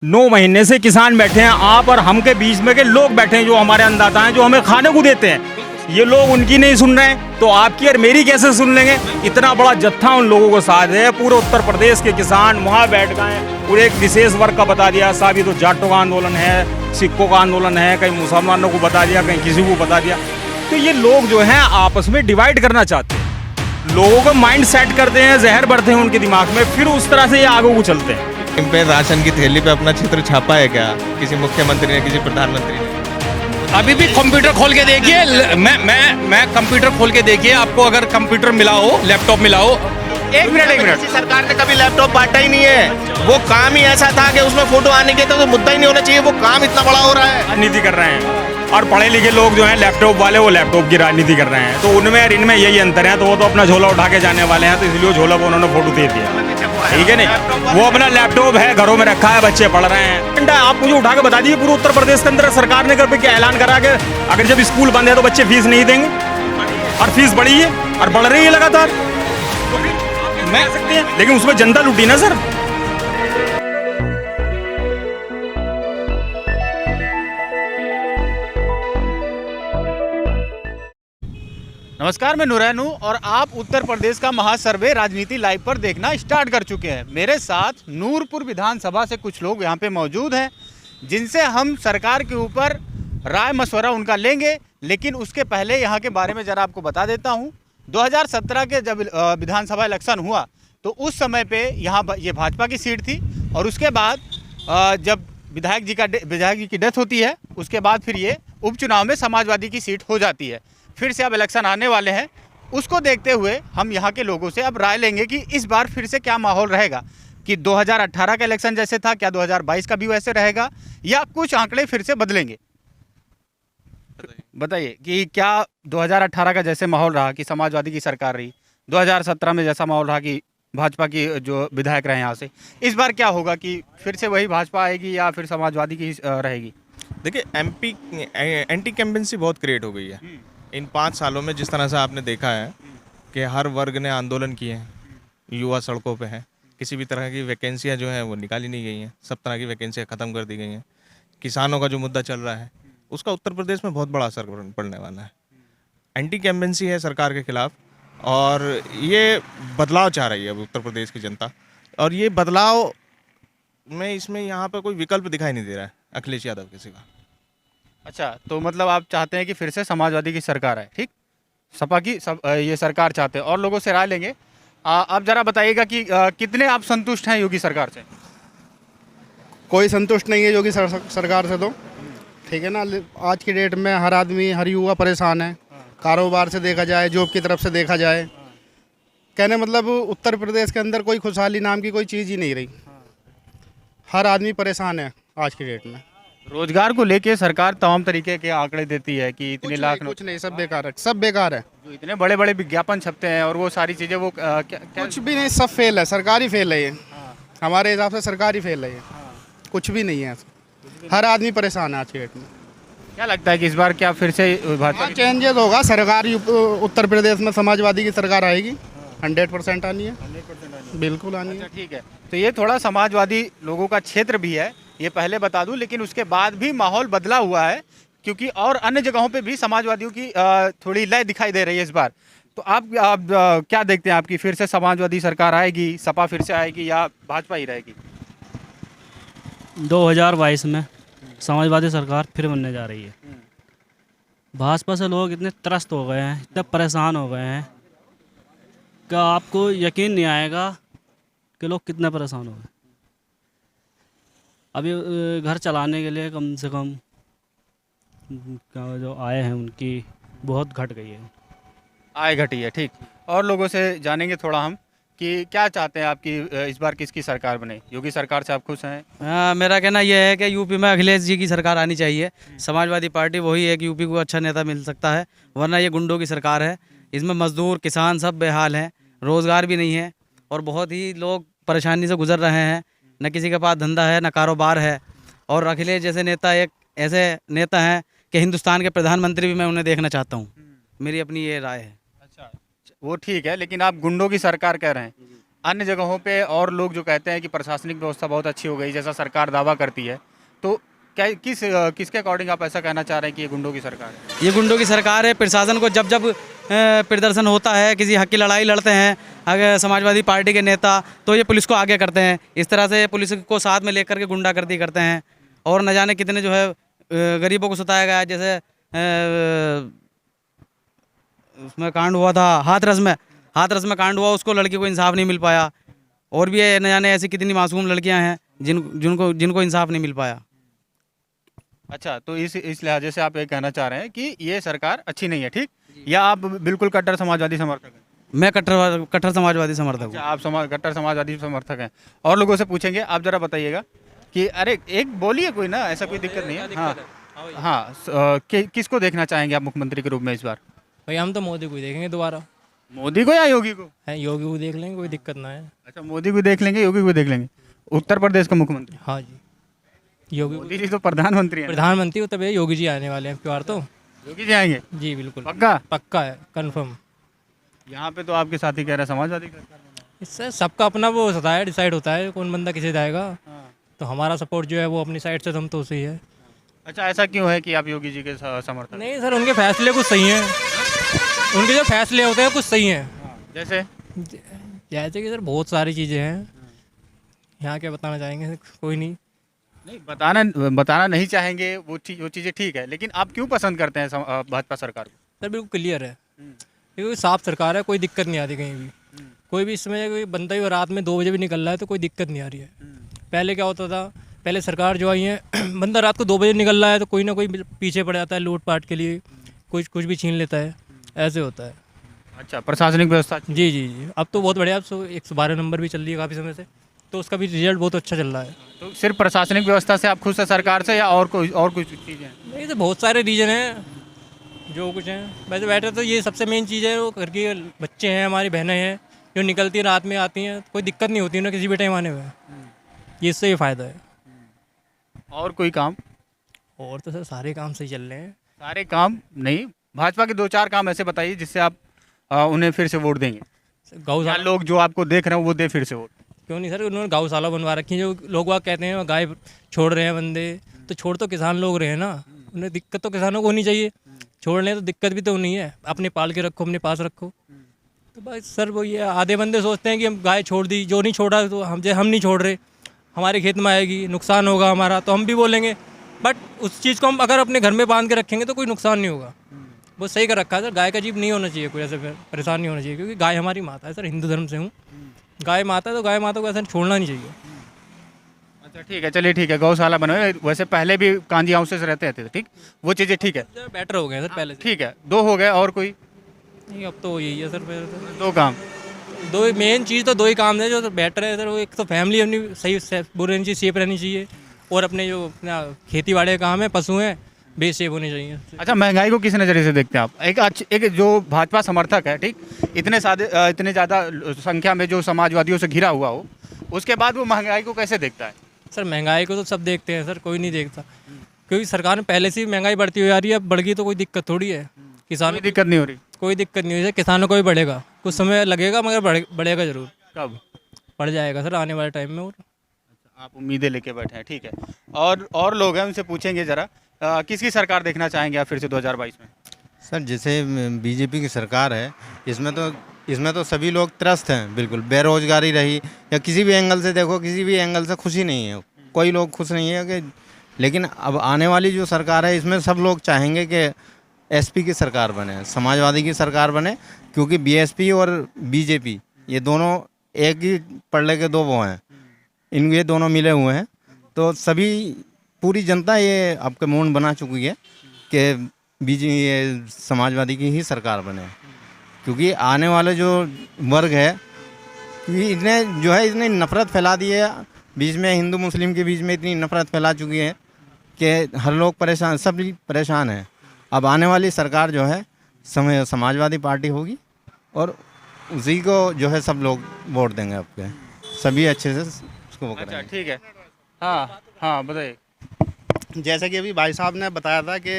9 महीने से किसान बैठे हैं, आप और हम के बीच में के लोग बैठे हैं जो हमारे अन्नदाता हैं, जो हमें खाने को देते हैं। ये लोग उनकी नहीं सुन रहे हैं तो आपकी और मेरी कैसे सुन लेंगे। इतना बड़ा जत्था उन लोगों को साथ है, पूरे उत्तर प्रदेश के किसान वहाँ बैठ गए हैं। पूरे एक विशेष वर्ग का बता दिया साहब ये तो जाटों का आंदोलन है, सिखों का आंदोलन है, कहीं मुसलमानों को बता दिया, कहीं किसी को बता दिया। तो ये लोग जो हैं आपस में डिवाइड करना चाहते हैं, लोगों का माइंड सेट करते हैं, जहर भरते हैं उनके दिमाग में, फिर उस तरह से ये आगे को चलते हैं। इन पे राशन की थैली पे अपना चित्र छापा है क्या किसी मुख्यमंत्री ने, किसी प्रधानमंत्री ने? अभी भी कंप्यूटर खोल के देखिए, मैं कंप्यूटर खोल के देखिए, आपको अगर कंप्यूटर मिला हो, लैपटॉप मिला हो। एक मिनट। सरकार ने कभी लैपटॉप बांटा ही नहीं है। वो काम ही ऐसा था कि उसमें फोटो आने के तो मुद्दा ही नहीं होना चाहिए। वो काम इतना बड़ा हो रहा है, राजनीति कर रहे हैं। और पढ़े लिखे लोग जो हैं लैपटॉप वाले, वो लैपटॉप की राजनीति कर रहे हैं। तो उनमें और इनमें यही अंतर है। तो वो तो अपना झोला उठा के जाने वाले हैं, तो इसलिए झोला को उन्होंने फोटो दे दिया, ठीक है नहीं। वो अपना लैपटॉप है घरों में रखा है, बच्चे पढ़ रहे हैं। आप मुझे उठा के बता दीजिए पूरे उत्तर प्रदेश के अंदर सरकार ने कभी क्या ऐलान करा कि अगर जब स्कूल बंद है तो बच्चे फीस नहीं देंगे, और फीस बढ़ी है और बढ़ रही है लगातार। मैं सकते हैं, लेकिन उसमें जनता लूटी ना सर। नमस्कार, मैं नुरैन हूं और आप उत्तर प्रदेश का महासर्वे राजनीति लाइव पर देखना स्टार्ट कर चुके हैं। मेरे साथ नूरपुर विधानसभा से कुछ लोग यहां पे मौजूद हैं, जिनसे हम सरकार के ऊपर राय मशवरा उनका लेंगे। लेकिन उसके पहले यहां के बारे में ज़रा आपको बता देता हूं। 2017 के जब विधानसभा इलेक्शन हुआ तो उस समय पे यहाँ ये भाजपा की सीट थी, और उसके बाद जब विधायक जी की डेथ होती है, उसके बाद फिर ये उपचुनाव में समाजवादी की सीट हो जाती है। फिर से अब इलेक्शन आने वाले हैं, उसको देखते हुए हम यहाँ के लोगों से अब राय लेंगे कि इस बार फिर से क्या माहौल रहेगा, कि 2018 का इलेक्शन जैसे था क्या 2022 का भी वैसे रहेगा, या कुछ आंकड़े फिर से बदलेंगे। बताइए कि क्या 2018 का जैसे माहौल रहा कि समाजवादी की सरकार रही, 2017 में जैसा माहौल रहा कि भाजपा की जो विधायक रहे यहाँ से, इस बार क्या होगा कि फिर से वही भाजपा आएगी या फिर समाजवादी की रहेगी? देखिए, एमपी एंटी कैम्पेंसी बहुत क्रिएट हो गई है इन 5 सालों में। जिस तरह से आपने देखा है कि हर वर्ग ने आंदोलन किए हैं, युवा सड़कों पे हैं, किसी भी तरह की वैकेंसियाँ जो हैं वो निकाली नहीं गई हैं, सब तरह की वैकेंसियाँ ख़त्म कर दी गई हैं। किसानों का जो मुद्दा चल रहा है उसका उत्तर प्रदेश में बहुत बड़ा असर पड़ने वाला है। एंटी कैम्पेंसी है सरकार के खिलाफ, और ये बदलाव चाह रही है अब उत्तर प्रदेश की जनता। और ये बदलाव में इसमें यहाँ पर कोई विकल्प दिखाई नहीं दे रहा है अखिलेश यादव के सिवा। अच्छा, तो मतलब आप चाहते हैं कि फिर से समाजवादी की सरकार है, ठीक? सपा की ये सरकार चाहते हैं, और लोगों से राय लेंगे। आप ज़रा बताइएगा कि कितने आप संतुष्ट हैं योगी सरकार से? कोई संतुष्ट नहीं है योगी सरकार से, तो ठीक है ना। आज की डेट में हर आदमी, हर युवा परेशान है। कारोबार से देखा जाए, जॉब की तरफ से देखा जाए, कहने मतलब उत्तर प्रदेश के अंदर कोई खुशहाली नाम की कोई चीज़ ही नहीं रही। हर आदमी परेशान है आज की डेट में। रोजगार को लेके सरकार तमाम तरीके के आंकड़े देती है कि इतने लाख कुछ नहीं, सब बेकार है, सब बेकार है। जो इतने बड़े बड़े विज्ञापन छपते हैं और वो सारी चीज़ें, वो क्या कुछ भी नहीं, सब फेल है, सरकारी फेल है ये। हमारे हिसाब से सरकारी फेल है ये, कुछ भी नहीं है। हर आदमी परेशान है आज की डेट में। क्या लगता है कि इस बार क्या फिर से भाजपा की चेंजेस होगा? सरकार उत्तर प्रदेश में समाजवादी की सरकार आएगी, 100% आनी है, बिल्कुल आनी है। अच्छा, ठीक है। तो ये थोड़ा समाजवादी लोगों का क्षेत्र भी है, ये पहले बता दूं, लेकिन उसके बाद भी माहौल बदला हुआ है, क्योंकि और अन्य जगहों पे भी समाजवादियों की थोड़ी लय दिखाई दे रही है इस बार। तो आप क्या देखते हैं, आपकी फिर से समाजवादी सरकार आएगी, सपा फिर से आएगी, या भाजपा ही रहेगी? 2022 में समाजवादी सरकार फिर बनने जा रही है। भाजपा से लोग इतने त्रस्त हो गए हैं, इतने परेशान हो गए हैं कि आपको यकीन नहीं आएगा कि लोग कितने परेशान हो गए। अभी घर चलाने के लिए कम से कम जो आय हैं उनकी बहुत घट गई है, आय घटी है, ठीक। और लोगों से जानेंगे थोड़ा हम कि क्या चाहते हैं आपकी इस बार किसकी सरकार बने। योगी सरकार से आप खुश हैं? हाँ, मेरा कहना यह है कि यूपी में अखिलेश जी की सरकार आनी चाहिए। समाजवादी पार्टी वही है कि यूपी को अच्छा नेता मिल सकता है, वरना ये गुंडों की सरकार है। इसमें मजदूर, किसान सब बेहाल हैं, रोज़गार भी नहीं है, और बहुत ही लोग परेशानी से गुजर रहे हैं। न किसी के पास धंधा है, न कारोबार है। और अखिलेश जैसे नेता एक ऐसे नेता हैं कि हिंदुस्तान के प्रधानमंत्री भी मैं उन्हें देखना चाहता हूँ। मेरी अपनी ये राय है। अच्छा, वो ठीक है, लेकिन आप गुंडों की सरकार कह रहे हैं, अन्य जगहों पे और लोग जो कहते हैं कि प्रशासनिक व्यवस्था बहुत अच्छी हो गई, जैसा सरकार दावा करती है, तो क्या किसके अकॉर्डिंग आप ऐसा कहना चाह रहे हैं कि ये गुंडों की सरकार है? ये गुंडों की सरकार है। प्रशासन को जब जब प्रदर्शन होता है, किसी हक की लड़ाई लड़ते हैं अगर समाजवादी पार्टी के नेता, तो ये पुलिस को आगे करते हैं। इस तरह से पुलिस को साथ में लेकर के गुंडागर्दी करते हैं। और न जाने कितने जो है गरीबों को सताया गया है। जैसे उसमें कांड हुआ था हाथरस में कांड हुआ, उसको लड़की को इंसाफ नहीं मिल पाया। और भी न जाने ऐसी कितनी मासूम लड़कियां हैं जिनको इंसाफ नहीं मिल पाया। अच्छा, तो इस लिहाजे से आप ये कहना चाह रहे हैं कि ये सरकार अच्छी नहीं है, ठीक? या आप बिल्कुल कट्टर समाजवादी समर्थक हैं? मैं कट्टर समाजवादी समर्थक हूँ। अच्छा, आप कट्टर समाजवादी समर्थक हैं। और लोगों से पूछेंगे, आप जरा बताइएगा कि अरे एक बोलिए, कोई ना, ऐसा कोई दिक्कत नहीं है। हाँ हाँ, किसको देखना चाहेंगे आप मुख्यमंत्री के रूप में इस बार? भाई हम तो मोदी को ही देखेंगे दोबारा। मोदी को या योगी को? है, योगी को देख लेंगे, कोई दिक्कत ना है। अच्छा, मोदी को देख लेंगे, योगी को देख लेंगे। उत्तर प्रदेश का मुख्यमंत्री? हाँ जी, योगी मोदी जी तो प्रधानमंत्री हैं। प्रधानमंत्री तब योगी जी आने वाले हैं इस बार तो। योगी जी आएंगे? जी बिल्कुल, पक्का? पक्का है, कंफर्म। यहाँ पे तो आपके साथी कह रहे हैं समाजवादी का सरकार बना। इससे सबका अपना वो होता है, डिसाइड होता है कौन बंदा किसे जाएगा। तो हमारा सपोर्ट जो है वो अपनी साइड से हम तो उसे ही है। अच्छा, ऐसा क्यों है कि आप योगी जी के समर्थक? नहीं सर, उनके फैसले कुछ सही हैं। उनके जो फैसले होते हैं कुछ सही हैं। जैसे जैसे कि सर बहुत सारी चीज़ें हैं, यहाँ क्या बताना चाहेंगे, कोई नहीं। नहीं, बताना नहीं चाहेंगे, वो चीज़ें ठीक है, लेकिन आप क्यों पसंद करते हैं भाजपा सरकार को? सर बिल्कुल क्लियर है, क्योंकि साफ सरकार है, कोई दिक्कत नहीं आती कहीं भी। कोई भी इसमें कोई बंदा ही रात में 2 बजे भी निकल रहा है तो कोई दिक्कत नहीं आ रही है। पहले क्या होता था, पहले सरकार जो आई है, बंदा रात को 2 बजे निकल रहा है तो कोई ना कोई पीछे पड़ जाता है लूट पाट के लिए, कुछ भी छीन लेता है, ऐसे होता है। अच्छा, प्रशासनिक व्यवस्था? जी जी जी, अब तो बहुत बढ़िया, अब तो 112 नंबर भी चल रही है काफ़ी समय से, तो उसका भी रिजल्ट बहुत अच्छा चल रहा है। तो सिर्फ प्रशासनिक व्यवस्था से आप खुश हैं सरकार से, या और कुछ चीज़ें हैं? नहीं तो बहुत सारे रीजन हैं जो कुछ हैं। वैसे बैठे तो ये सबसे मेन चीज़ है, वो घर के बच्चे हैं, हमारी बहनें हैं जो निकलती हैं रात में आती हैं, कोई दिक्कत नहीं होती उन्हें किसी भी टाइम आने में, ये इससे ये फ़ायदा है। और कोई काम? और तो सर सारे काम सही चल रहे हैं। सारे काम नहीं, भाजपा के 2-4 काम ऐसे बताइए जिससे आप उन्हें फिर से वोट देंगे, या गौशाला लोग जो आपको देख रहे हैं वो दे फिर से वोट। क्यों नहीं सर, उन्होंने गौशाला बनवा रखी है। जो लोग वहाँ कहते हैं गाय छोड़ रहे हैं बंदे, तो छोड़ तो किसान लोग रहे हैं ना, उन्हें दिक्कत तो किसानों को होनी चाहिए। छोड़ लें तो दिक्कत भी तो नहीं है, अपने पाल के रखो, अपने पास रखो। तो भाई सर वो ये आधे बंदे सोचते हैं कि हम गाय छोड़ दी, जो नहीं छोड़ा तो हम नहीं छोड़ रहे, हमारे खेत में आएगी, नुकसान होगा हमारा, तो हम भी बोलेंगे। बट उस चीज़ को हम अगर अपने घर में बांध के रखेंगे तो कोई नुकसान नहीं होगा। वो सही कर रखा है सर, गाय का जीव नहीं होना चाहिए, कोई ऐसे परेशान नहीं होना चाहिए, क्योंकि गाय हमारी माता है सर, हिंदू धर्म से हूँ, गाय माता है तो गाय माता को ऐसा छोड़ना नहीं चाहिए। अच्छा ठीक है, चलिए ठीक है, गौशाला बनवाए। वैसे पहले भी कांजी हाउसेस रहते थे, ठीक, वो चीज़ें ठीक है, बेटर हो गए सर पहले से। ठीक है। 2 हो गए, और कोई? नहीं, अब तो यही है सर, पहले तो 2 काम। 2 मेन चीज़ तो 2 ही काम है जो बेटर है सर। वो एक तो फैमिली अपनी सही बुरी रहनी चाहिए, सेफ रहनी चाहिए, और अपने जो अपना खेती बाड़ी का काम है, पशु हैं, बेस सेफ होने चाहिए। अच्छा, महंगाई को किस नज़रिए से देखते हैं आप? एक जो भाजपा समर्थक है, ठीक, इतने ज़्यादा संख्या में जो समाजवादियों से घिरा हुआ हो, उसके बाद वो महंगाई को कैसे देखता है? सर महंगाई को तो सब देखते हैं सर, कोई नहीं देखता, क्योंकि सरकार ने पहले से ही महंगाई बढ़ती हुई आ रही है। अब बढ़ गई तो कोई दिक्कत थोड़ी है, किसानों कोई दिक्कत नहीं हो रही? कोई दिक्कत नहीं हो रही, किसानों को भी बढ़ेगा, कुछ समय लगेगा मगर बढ़ेगा ज़रूर। कब बढ़ जाएगा सर आने वाले टाइम में। और आप उम्मीदें लेके बैठे हैं, ठीक है। और लोग हैं, उनसे पूछेंगे ज़रा, किसकी सरकार देखना चाहेंगे आप फिर से 2022 में? सर जैसे बीजेपी की सरकार है, इसमें तो सभी लोग त्रस्त हैं, बिल्कुल बेरोजगारी रही, या किसी भी एंगल से देखो, किसी भी एंगल से खुशी नहीं है, कोई लोग खुश नहीं है कि। लेकिन अब आने वाली जो सरकार है, इसमें सब लोग चाहेंगे कि एसपी की सरकार बने, समाजवादी की सरकार बने, क्योंकि बीएसपी और बीजेपी ये दोनों एक ही पल्ले के 2 वो हैं, ये दोनों मिले हुए हैं। तो सभी पूरी जनता ये आपके मूड बना चुकी है कि ये समाजवादी की ही सरकार बने, क्योंकि आने वाले जो वर्ग है, क्योंकि इसने नफ़रत फैला दी है बीच में, हिंदू मुस्लिम के बीच में इतनी नफ़रत फैला चुकी है कि हर लोग परेशान, सब परेशान हैं। अब आने वाली सरकार जो है समाजवादी पार्टी होगी, और उसी को जो है सब लोग वोट देंगे आपके, सभी अच्छे से उसको वो करेंगे। अच्छा ठीक है, हाँ बताइए। जैसे कि अभी भाई साहब ने बताया था कि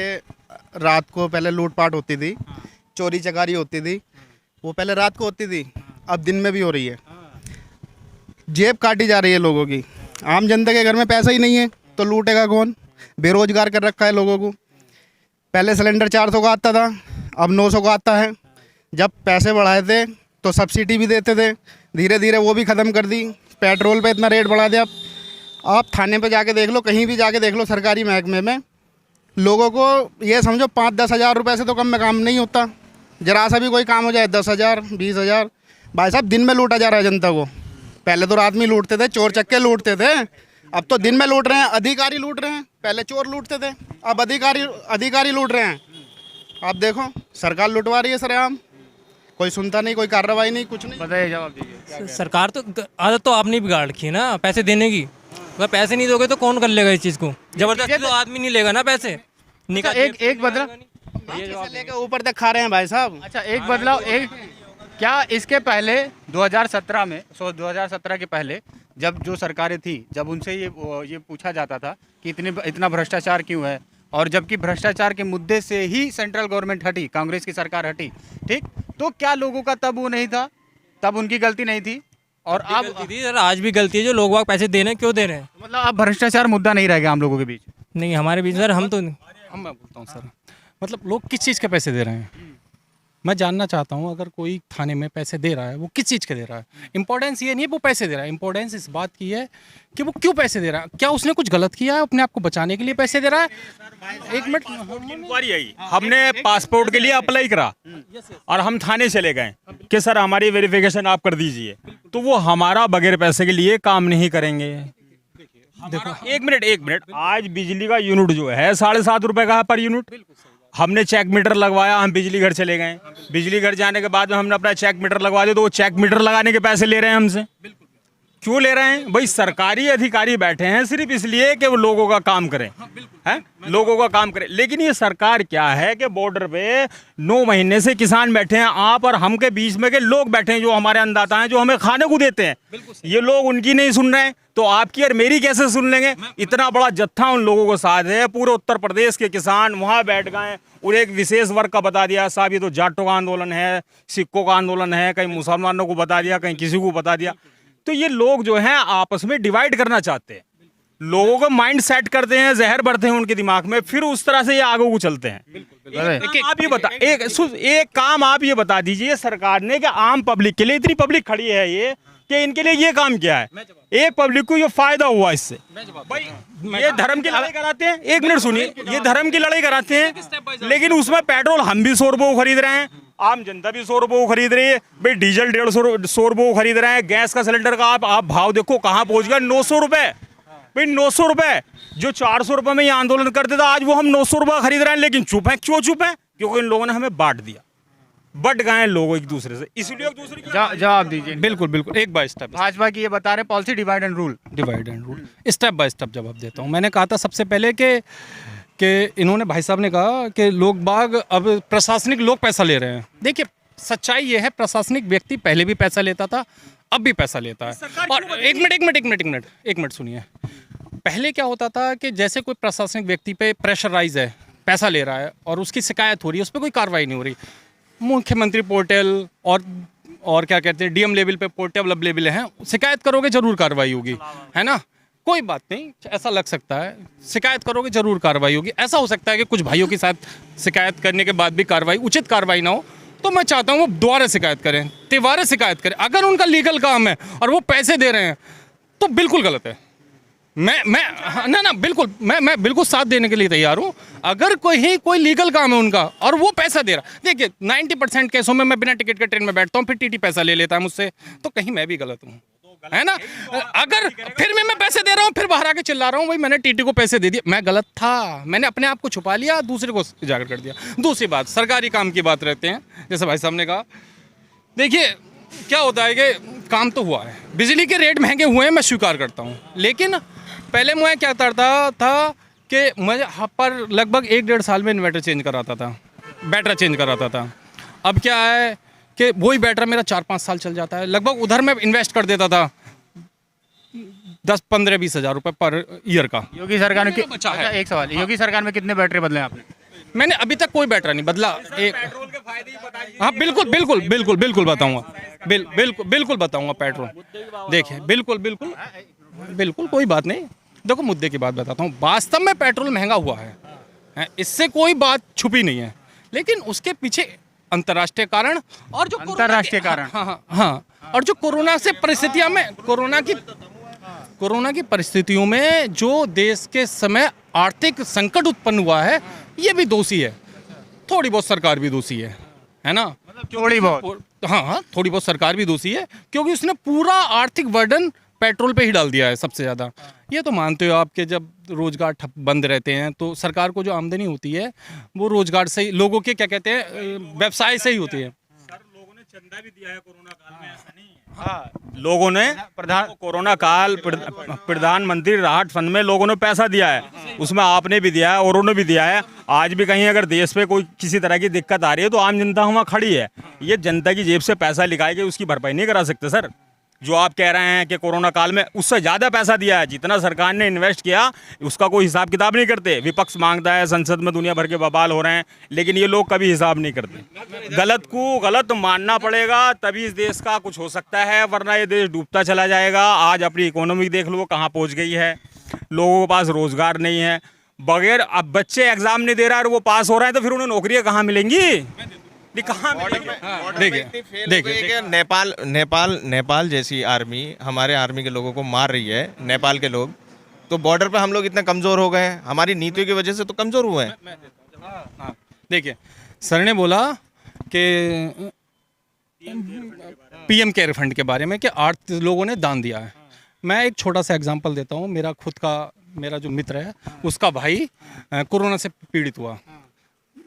रात को पहले लूटपाट होती थी, चोरी चकारी होती थी, वो पहले रात को होती थी, अब दिन में भी हो रही है। जेब काटी जा रही है लोगों की। आम जनता के घर में पैसा ही नहीं है तो लूटेगा कौन? बेरोजगार कर रखा है लोगों को। पहले सिलेंडर 400 का आता था, अब 900 का आता है। जब पैसे बढ़ाए थे तो सब्सिडी भी देते थे, धीरे धीरे वो भी ख़त्म कर दी। पेट्रोल पे इतना रेट बढ़ा दिया। आप थाने पे जाके देख लो, कहीं भी जाके देख लो, सरकारी महकमे में लोगों को ये समझो 5-10 हज़ार रुपये से तो कम में काम नहीं होता। जरा सा भी कोई काम हो जाए 10,000 20,000। भाई साहब दिन में लूटा जा रहा है जनता को। पहले तो रात में लूटते थे, चोर चक्के लूटते थे, अब तो दिन में लूट रहे हैं, अधिकारी लूट रहे हैं। पहले चोर लूटते थे, अब अधिकारी लूट रहे हैं। आप देखो सरकार लुटवा रही है सरेआम, कोई सुनता नहीं, कोई कार्रवाई नहीं, कुछ नहीं। बताइए, जवाब दीजिए। सरकार तो आदत तो आपने बिगाड़ रखी है ना पैसे देने की। अगर पैसे नहीं दोगे तो कौन कर लेगा इस चीज़ को? जबरदस्ती तो आदमी नहीं लेगा ना पैसे। निकाल एक बदलाव लेके ऊपर तक खा रहे हैं भाई साहब। अच्छा, एक बदलाव क्या इसके पहले 2017 में 2017 के पहले जब जो सरकारें थी, जब उनसे ये पूछा जाता था कि इतना भ्रष्टाचार क्यों है, और जबकि भ्रष्टाचार के मुद्दे से ही सेंट्रल गवर्नमेंट हटी, कांग्रेस की सरकार हटी, ठीक, तो क्या लोगों का तब वो नहीं था? तब उनकी गलती नहीं थी? और अब गलती थी सर, आज भी गलती है। जो लोग वाग पैसे दे रहे हैं, क्यों दे रहे हैं? मतलब अब भ्रष्टाचार मुद्दा नहीं रह गया हम लोगों के बीच? नहीं, हमारे बीच सर हम तो मैं बोलता हूँ सर, मतलब लोग किस चीज़ के पैसे दे रहे हैं? मैं जानना चाहता हूँ, अगर कोई थाने में पैसे दे रहा है वो किस चीज़ के दे रहा है? इंपॉर्टेंस ये नहीं है वो पैसे दे रहा है, इंपॉर्टेंस इस बात की है कि वो क्यों पैसे दे रहा है। क्या उसने कुछ गलत किया है? अपने आप को बचाने के लिए पैसे दे रहा है? एक मिनट, इंक्वायरी आई, हमने पासपोर्ट के लिए अप्लाई करा और हम थाने चले गए कि सर हमारी वेरिफिकेशन आप कर दीजिए, तो वो हमारा बगैर पैसे के लिए काम नहीं करेंगे। देखो एक मिनट, आज बिजली का यूनिट जो है 7.5 रुपए का है पर यूनिट। हमने चेक मीटर लगवाया, हम बिजली घर चले गए। बिजली घर जाने के बाद में हमने अपना चेक मीटर लगवा दिया, तो वो चेक मीटर लगाने के पैसे ले रहे हैं हमसे। क्यों ले रहे हैं भाई? सरकारी अधिकारी बैठे हैं सिर्फ इसलिए कि वो लोगों का काम करें, हैं, लोगों का काम करें। लेकिन ये सरकार क्या है कि बॉर्डर पे 9 महीने से किसान बैठे हैं, आप और हम के बीच में के लोग बैठे हैं जो हमारे अन्नदाता हैं, जो हमें खाने को देते हैं। ये लोग उनकी नहीं सुन रहे हैं तो आपकी और मेरी कैसे सुन लेंगे? इतना बड़ा जत्था उन लोगों को साथ है, पूरे उत्तर प्रदेश के किसान वहाँ बैठ गए और एक विशेष वर्ग का बता दिया साहब ये तो जाटों का आंदोलन है, सिक्कों का आंदोलन है, कहीं मुसलमानों को बता दिया, कहीं किसी को बता दिया। तो ये लोग जो हैं आपस में डिवाइड करना चाहते हैं, लोगों को माइंड सेट करते हैं, जहर भरते हैं उनके दिमाग में, फिर उस तरह से ये आगे को चलते हैं। एक काम आप ये बता दीजिए सरकार ने कि आम पब्लिक के लिए, इतनी पब्लिक खड़ी है ये, कि इनके लिए ये काम किया है, एक पब्लिक को ये फायदा हुआ इससे। भाई ये धर्म की लड़ाई कराते हैं, एक मिनट सुनिए, ये धर्म की लड़ाई कराते हैं, लेकिन उसमें पेट्रोल हम भी 100 रुपये को खरीद रहे हैं, आम जनता भी 100 रुपये को खरीद रही है। भाई डीजल 150 रुपये को खरीद रहे हैं, गैस का सिलेंडर का आप भाव देखो कहाँ पहुंच गया, 900 रुपये। भाई 900 रुपये, जो 400 रुपये में ये आंदोलन करते थे आज वो हम 900 रुपये खरीद रहे हैं, लेकिन चुप है। क्यों चुप है? क्योंकि इन लोगों ने हमें बांट दिया, बट गए लोग एक दूसरे से, इसलिए एक दूसरे की जवाब दीजिए। बिल्कुल बिल्कुल, एक बाय स्टेप। भाजपा की ये बता रहे policy divide and rule, step by step जवाब देता हूँ। मैंने कहा था सबसे पहले कि इन्होंने, भाई साहब ने कहा कि लोग बाग अब प्रशासनिक लोग पैसा ले रहे हैं। देखिए सच्चाई ये है, प्रशासनिक व्यक्ति पहले भी पैसा लेता था, अब भी पैसा लेता है। और एक मिनट सुनिए, पहले क्या होता था कि जैसे कोई प्रशासनिक व्यक्ति पे प्रेशराइज है, पैसा ले रहा है और उसकी शिकायत हो रही है, उस पर कोई कार्रवाई नहीं हो रही, मुख्यमंत्री पोर्टल और क्या कहते हैं डीएम लेवल पे पोर्टल अवेलेबल हैं, शिकायत करोगे जरूर कार्रवाई होगी, है ना? कोई बात नहीं, ऐसा लग सकता है, शिकायत करोगे जरूर कार्रवाई होगी। ऐसा हो सकता है कि कुछ भाइयों के साथ शिकायत करने के बाद भी कार्रवाई, उचित कार्रवाई ना हो, तो मैं चाहता हूँ वो दोबारा शिकायत करें, तिवारा शिकायत करें। अगर उनका लीगल काम है और वो पैसे दे रहे हैं तो बिल्कुल गलत है। बिल्कुल मैं बिल्कुल साथ देने के लिए तैयार हूँ। अगर कोई लीगल काम है उनका और वो पैसा दे रहा, देखिए 90% केसों में मैं बिना टिकट के ट्रेन में बैठता हूँ, फिर टीटी पैसा ले लेता है मुझसे, तो कहीं मैं भी गलत हूँ, है ना? अगर फिर मैं पैसे दे रहा हूँ, फिर बाहर आके चिल्ला रहा हूँ भाई मैंने टीटी को पैसे दे दिए, मैं गलत था, मैंने अपने आप को छुपा लिया, दूसरे को उजागर कर दिया। दूसरी बात, सरकारी काम की बात रहते हैं, जैसे भाई साहब ने कहा, देखिए क्या होता है कि काम तो हुआ है, बिजली के रेट महंगे हुए हैं, मैं स्वीकार करता हूँ, लेकिन पहले मैं क्या करता था कि मैं पर लगभग 1-1.5 साल में इन्वर्टर चेंज कराता था, बैटरा चेंज कराता था। अब क्या है कि वही बैटरा मेरा 4-5 साल चल जाता है, लगभग उधर मैं इन्वेस्ट कर देता था 10-15-20 हज़ार रुपये पर ईयर का। योगी सरकार में एक सवाल, योगी सरकार में कितने बैटरी बदले आपने? मैंने अभी तक कोई बैटरा नहीं बदला। एक हाँ बिल्कुल बिल्कुल बिल्कुल बिल्कुल बताऊंगा, बिल्कुल बिल्कुल बताऊंगा पेट्रोल। देखिए बिल्कुल बिल्कुल बिल्कुल कोई बात नहीं। देखो मुद्दे की बात बताता हूँ, वास्तव में पेट्रोल महंगा हुआ है, इससे कोई बात छुपी नहीं है, लेकिन उसके पीछे अंतर्राष्ट्रीय कारण और जो अंतर्राष्ट्रीय कारण, हाँ और जो कोरोना से परिस्थितियां में कोरोना की परिस्थितियों में जो देश के समय आर्थिक संकट उत्पन्न हुआ है, ये भी दोषी है। थोड़ी बहुत सरकार भी दोषी है ना? थोड़ी बहुत, हाँ थोड़ी बहुत सरकार भी दोषी है, क्योंकि उसने पूरा आर्थिक बर्डन पेट्रोल पे ही डाल दिया है सबसे ज़्यादा। ये तो मानते हो आपके जब रोजगार ठप बंद रहते हैं तो सरकार को जो आमदनी होती है वो रोजगार से ही, लोगों के क्या कहते हैं, व्यवसाय से ही होती है। लोगों ने चंदा भी दिया है कोरोना काल में, ऐसा नहीं है। हाँ, लोगों ने कोरोना काल प्रधानमंत्री राहत फंड में लोगों ने पैसा दिया है, उसमें आपने भी दिया है और उन्होंने भी दिया है। आज भी कहीं अगर देश पे कोई किसी तरह की दिक्कत आ रही है तो आम जनता वहाँ खड़ी है। ये जनता की जेब से पैसा निकाल के उसकी भरपाई नहीं करा सकते सर। जो आप कह रहे हैं कि कोरोना काल में उससे ज़्यादा पैसा दिया है, जितना सरकार ने इन्वेस्ट किया उसका कोई हिसाब किताब नहीं करते। विपक्ष मांगता है, संसद में दुनिया भर के बवाल हो रहे हैं, लेकिन ये लोग कभी हिसाब नहीं करते। गलत को गलत मानना पड़ेगा, तभी इस देश का कुछ हो सकता है, वरना ये देश डूबता चला जाएगा। आज अपनी इकोनॉमी देख लो कहाँ पहुँच गई है, लोगों के पास रोज़गार नहीं है। बगैर अब बच्चे एग्ज़ाम नहीं दे रहा है और वो पास हो रहे हैं तो फिर उन्हें नौकरियाँ कहाँ मिलेंगी? देखिए नेपाल जैसी आर्मी हमारे आर्मी के लोगों को मार रही है, नेपाल के लोग। तो बॉर्डर पे हम लोग इतने कमज़ोर हो गए हैं, हमारी नीतियों की वजह से तो कमज़ोर हुए हैं। देखिए सर ने बोला कि पीएम केयर फंड के बारे में कि 8 लोगों ने दान दिया है। मैं एक छोटा सा एग्जांपल देता हूँ। मेरा जो मित्र है उसका भाई कोरोना से पीड़ित हुआ,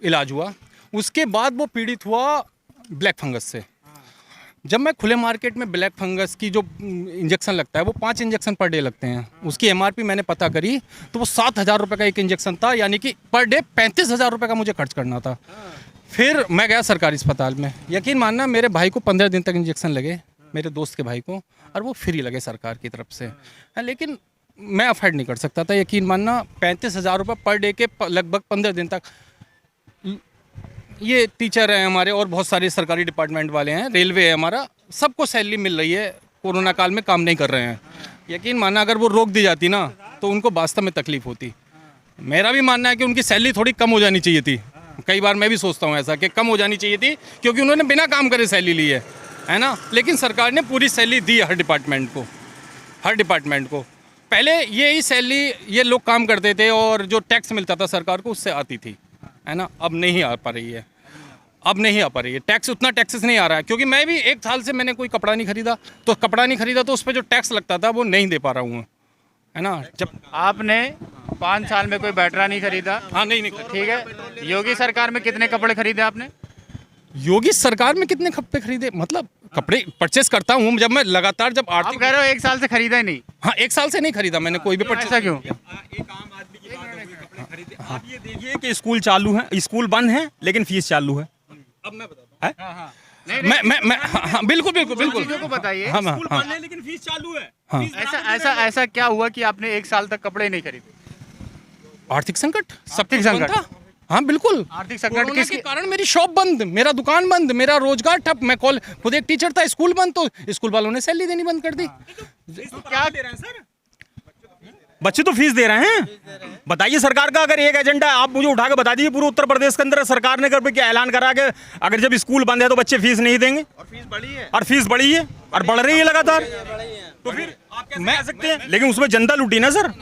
इलाज हुआ, उसके बाद वो पीड़ित हुआ ब्लैक फंगस से। जब मैं खुले मार्केट में ब्लैक फंगस की जो इंजेक्शन लगता है वो 5 इंजेक्शन पर डे लगते हैं, उसकी एमआरपी मैंने पता करी तो वो 7,000 रुपये का एक इंजेक्शन था, यानी कि पर डे 35,000 रुपये का मुझे खर्च करना था। फिर मैं गया सरकारी अस्पताल में, यकीन मानना मेरे भाई को 15 दिन तक इंजेक्शन लगे, मेरे दोस्त के भाई को, और वो फ्री लगे सरकार की तरफ से। लेकिन मैं अफोर्ड नहीं कर सकता था, यकीन मानना 35,000 रुपये पर डे के लगभग 15 दिन तक। ये टीचर हैं हमारे और बहुत सारे सरकारी डिपार्टमेंट वाले हैं, रेलवे है हमारा, सबको सैलरी मिल रही है, कोरोना काल में काम नहीं कर रहे हैं। यकीन मानना अगर वो रोक दी जाती ना तो उनको वास्तव में तकलीफ होती। मेरा भी मानना है कि उनकी सैलरी थोड़ी कम हो जानी चाहिए थी। कई बार मैं भी सोचता हूँ ऐसा कि कम हो जानी चाहिए थी, क्योंकि उन्होंने बिना काम करे सैलरी ली है ना। लेकिन सरकार ने पूरी सैलरी दी है हर डिपार्टमेंट को। पहले यही सैलरी ये लोग काम करते थे और जो टैक्स मिलता था सरकार को उससे आती थी, है ना। अब नहीं आ पा रही है, टैक्स, उतना टैक्सेस नहीं आ रहा है। क्योंकि मैं भी 1 साल से मैंने कोई कपड़ा नहीं खरीदा तो उस पर जो टैक्स लगता था वो नहीं दे पा रहा हूँ, है ना। जब आपने 5 साल में कोई बैटरा नहीं खरीदा, हाँ नहीं ठीक है। योगी सरकार में कितने कपड़े खरीदे आपने? योगी सरकार में कितने कपड़े खरीदे, मतलब कपड़े परचेस करता हूँ जब मैं लगातार, जब आप आर्थिक कह रहे हो 1 साल से खरीदा ही नहीं? हाँ 1 साल से नहीं खरीदा मैंने कोई भी परचेस। ऐसा क्यों? एक आम आदमी की बात है कि कपड़े खरीदे। आप ये देखिए कि स्कूल चालू है, स्कूल बंद है लेकिन फीस चालू है। अब मैं बताता हूँ, मैं हाँ बिल्कुल चीजों को बताइए। स्कूल बंद है लेकिन फीस चालू है। ऐसा क्या हुआ कि आपने 1 साल तक कपड़े नहीं खरीदे? आर्थिक संकट, आर्थिक संकट था। हाँ बिल्कुल, आर्थिक संकट कोरोना किसके के कारण मेरी शॉप बंद, मेरा दुकान बंद, मेरा रोजगार ठप। मैं खुद एक टीचर था, स्कूल बंद, तो स्कूल वालों ने सैलरी देनी बंद कर दी। क्या दे रहे हैं सर? बच्चे तो फीस दे रहे हैं। बताइए सरकार का अगर एक एजेंडा है, आप मुझे उठा के बता दीजिए पूरे उत्तर प्रदेश के अंदर सरकार ने क्या ऐलान करा कि अगर जब स्कूल बंद है तो बच्चे फीस नहीं देंगे, और फीस बढ़ी है और बढ़ रही है लगातार। तो फिर आप कैसे कह सकते हैं? लेकिन उसमें जनता लूटी ना सर।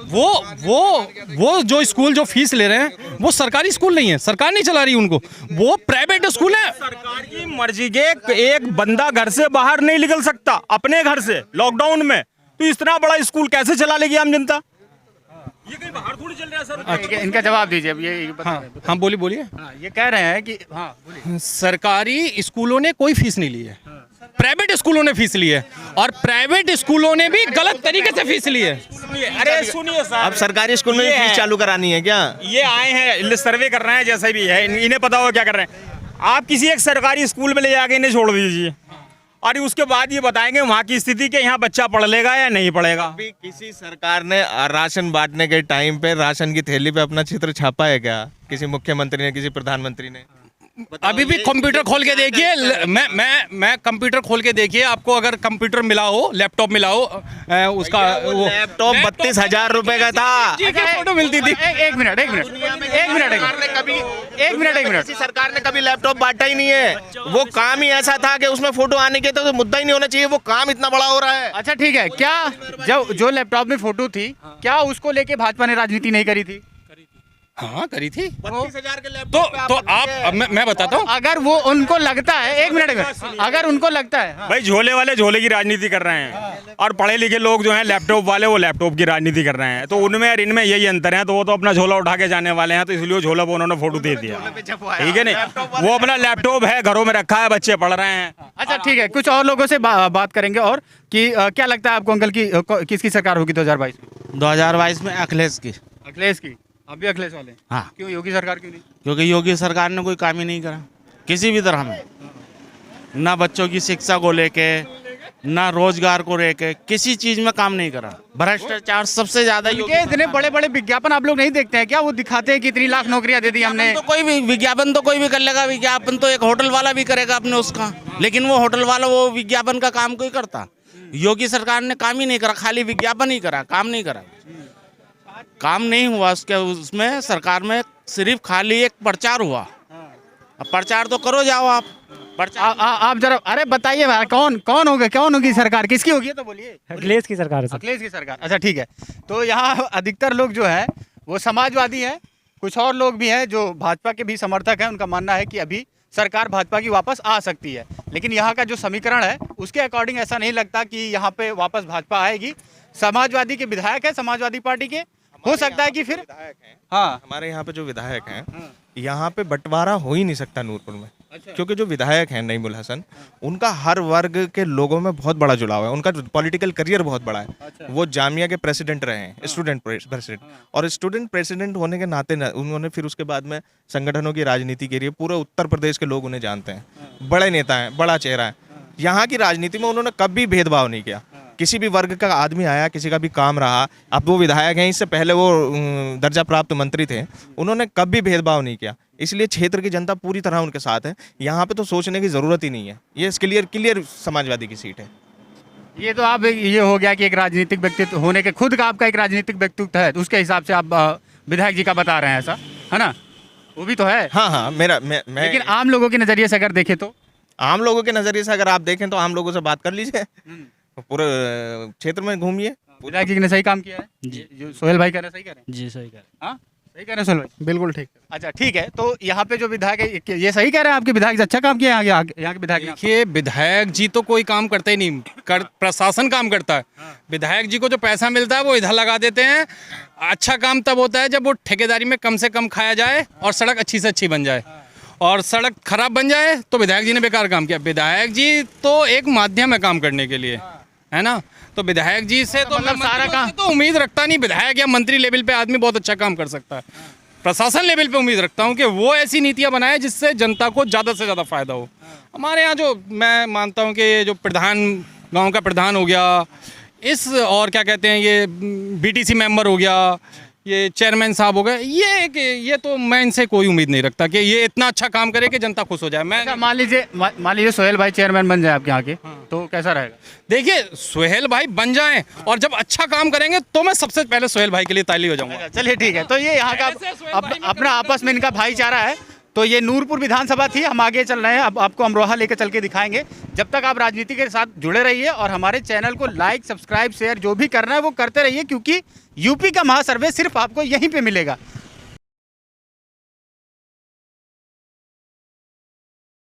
वो जो स्कूल जो फीस ले रहे हैं वो सरकारी स्कूल नहीं है, सरकार नहीं चला रही उनको, वो प्राइवेट स्कूल है। सरकार की मर्जी के एक बंदा घर से बाहर नहीं निकल सकता अपने घर से लॉकडाउन में, तो इतना बड़ा स्कूल कैसे चला लेगी आम जनता? ये कहीं बाहर थोड़ी चल रहा है सर। अच्छा, इनका जवाब दीजिए अब। ये हाँ बोलिए। ये कह रहे हैं कि हाँ सरकारी स्कूलों ने कोई फीस नहीं ली है, प्राइवेट स्कूलों ने फीस ली है, और प्राइवेट स्कूलों ने भी गलत तरीके से फीस ली है। अरे सुनिए सर, अब सरकारी स्कूल में फीस चालू करानी है क्या? ये आए हैं सर्वे कर रहे हैं, जैसे भी है इन्हें पता होगा क्या कर रहे हैं। आप किसी एक सरकारी स्कूल में ले जाके इन्हें छोड़ दीजिए, और उसके बाद ये बताएंगे वहाँ की स्थिति के यहाँ बच्चा पढ़ लेगा या नहीं पढ़ेगा। अभी किसी सरकार ने राशन बांटने के टाइम पे राशन की थैली पे अपना चित्र छापा है क्या? किसी मुख्यमंत्री ने, किसी प्रधानमंत्री ने? अभी भी कंप्यूटर खोल के देखिए, मैं कंप्यूटर खोल के देखिए, आपको अगर कंप्यूटर मिला हो, लैपटॉप मिला हो, उसका वो लैपटॉप 32,000 रुपए का था। फोटो मिलती थी। एक मिनट किसी सरकार ने कभी लैपटॉप बांटा ही नहीं है। वो काम ही ऐसा था कि उसमें फोटो आने के तो मुद्दा ही नहीं होना चाहिए। वो काम इतना बड़ा हो रहा है। अच्छा ठीक है, क्या जो लैपटॉप में फोटो थी, क्या उसको लेके भाजपा ने राजनीति नहीं करी थी? हाँ करी थी। 32,000 के लैपटॉप तो आप मैं बताता हूँ, अगर वो उनको लगता है, एक मिनट अगर उनको लगता है, हाँ। भाई झोले वाले झोले की राजनीति कर रहे हैं और पढ़े लिखे लोग जो हैं लैपटॉप वाले वो लैपटॉप की राजनीति कर रहे हैं। तो उनमें और इनमें यही अंतर है। तो वो तो अपना झोला उठा के जाने वाले हैं, तो इसलिए झोला पर उन्होंने फोटो दे दिया, ठीक है नहीं। वो अपना लैपटॉप है घरों में रखा है, बच्चे पढ़ रहे हैं। अच्छा ठीक है, कुछ और लोगों से बात करेंगे। और कि क्या लगता है आपको अंकल की किसकी सरकार होगी 2022 में? 2022 में अखिलेश की। अखिलेश की? अभी अखिलेश वाले? हाँ, क्यों योगी सरकार क्यों नहीं? क्योंकि योगी सरकार ने कोई काम ही नहीं करा किसी भी तरह में, ना बच्चों की शिक्षा को लेके, ना रोजगार को लेके, किसी चीज में काम नहीं करा। भ्रष्टाचार सबसे ज्यादा। इतने बड़े बड़े विज्ञापन आप लोग नहीं देखते हैं क्या? वो दिखाते हैं कि इतनी लाख नौकरियां दे दी हमने। तो कोई भी विज्ञापन तो कोई भी कर लेगा। विज्ञापन तो एक होटल वाला भी करेगा अपने उसका, लेकिन वो होटल वाला वो विज्ञापन का काम कोई करता। योगी सरकार ने काम ही नहीं करा, खाली विज्ञापन ही करा, काम नहीं करा। काम नहीं हुआ उसमें सरकार में, सिर्फ खाली एक प्रचार हुआ। अब प्रचार तो करो जाओ आप। आप जरा अरे बताइए भाई, कौन होगी सरकार, किसकी होगी तो बोलिए। अखिलेश की सरकार है सर। अखिलेश की सरकार। अच्छा ठीक है, तो यहाँ अधिकतर लोग जो है वो समाजवादी हैं, कुछ और लोग भी हैं जो भाजपा के भी समर्थक हैं। उनका मानना है कि अभी सरकार भाजपा की वापस आ सकती है, लेकिन यहाँ का जो समीकरण है उसके अकॉर्डिंग ऐसा नहीं लगता कि यहाँ पे वापस भाजपा आएगी। समाजवादी के विधायक है, समाजवादी पार्टी के, हो सकता है कि फिर हाँ हमारे यहाँ पे जो विधायक हैं, यहाँ पे बंटवारा हो ही नहीं सकता नूरपुर में। क्योंकि जो विधायक हैं नईमुल हसन, उनका हर वर्ग के लोगों में बहुत बड़ा जुड़ाव है। उनका पॉलिटिकल करियर बहुत बड़ा है। वो जामिया के प्रेसिडेंट रहे हैं, स्टूडेंट प्रेसिडेंट, और स्टूडेंट प्रेसिडेंट होने के नाते उन्होंने फिर उसके बाद में संगठनों की राजनीति के लिए पूरे उत्तर प्रदेश के लोग उन्हें जानते हैं। बड़े नेता हैं, बड़ा चेहरा है। यहाँ की राजनीति में उन्होंने कभी भेदभाव नहीं किया। किसी भी वर्ग का आदमी आया, किसी का भी काम रहा, अब वो विधायक हैं, इससे पहले वो दर्जा प्राप्त मंत्री थे, उन्होंने कभी भेदभाव नहीं किया। इसलिए क्षेत्र की जनता पूरी तरह उनके साथ है। यहाँ पे तो सोचने की ज़रूरत ही नहीं है। ये क्लियर समाजवादी की सीट है। ये तो आप ये हो गया कि एक राजनीतिक व्यक्तित्व होने के, खुद का आपका एक राजनीतिक व्यक्तित्व है, तो उसके हिसाब से आप विधायक जी का बता रहे हैं, ऐसा है ना? वो भी तो है। हाँ, मैं लेकिन आम लोगों के नज़रिए से अगर देखें तो, आम लोगों के नज़रिए से अगर आप देखें तो आम लोगों से बात कर लीजिए, पूरे क्षेत्र में घूमिए। विधायक जी ने सही काम किया है जी, जो सोहेल भाई कह रहे हैं, सही कह रहे हैं जी सही कह रहे हाँ सही कह रहे हैं सोहेल भाई? बिल्कुल ठीक। अच्छा ठीक है, तो यहाँ पे जो विधायक है ये सही कह रहे हैं, आपके विधायक से अच्छा काम किया है यहाँ के विधायक ने? देखिए विधायक जी तो कोई काम करते ही नहीं, प्रशासन काम करता है। विधायक जी को जो पैसा मिलता है वो इधर लगा देते हैं। अच्छा काम तब होता है जब वो ठेकेदारी में कम से कम खाया जाए और सड़क अच्छी से अच्छी बन जाए, और सड़क खराब बन जाए तो विधायक जी ने बेकार काम किया। विधायक जी तो एक माध्यम है काम करने के लिए, है ना? तो विधायक जी से तो मतलब सारा काम तो उम्मीद रखता नहीं। विधायक या मंत्री लेवल पे आदमी बहुत अच्छा काम कर सकता है। प्रशासन लेवल पे उम्मीद रखता हूँ कि वो ऐसी नीतियाँ बनाए जिससे जनता को ज़्यादा से ज़्यादा फायदा हो। हमारे यहाँ जो मैं मानता हूँ कि ये जो प्रधान, गांव का प्रधान हो गया, इस और क्या कहते हैं ये बीटीसी मेंबर हो गया, ये चेयरमैन साहब हो गए, ये तो मैं इनसे कोई उम्मीद नहीं रखता कि ये इतना अच्छा काम करे कि जनता खुश हो जाए। मैं मान लीजिए सोहेल भाई चेयरमैन बन जाए आपके यहाँ के, तो कैसा रहेगा? देखिए सोहेल भाई बन जाएं और जब अच्छा काम करेंगे तो मैं सबसे पहले सोहेल भाई के लिए ताली हो जाऊंगा। चलिए ठीक है, तो ये यहाँ का अपना आपस में इनका भाईचारा है। तो ये नूरपुर विधानसभा थी, हम आगे चल रहे हैं, अब आपको अमरोहा लेकर चल के दिखाएंगे। जब तक आप राजनीति के साथ जुड़े रहिए और हमारे चैनल को लाइक, सब्सक्राइब, शेयर जो भी करना है वो करते रहिए, क्योंकि यूपी का महासर्वे सिर्फ आपको यहीं पे मिलेगा।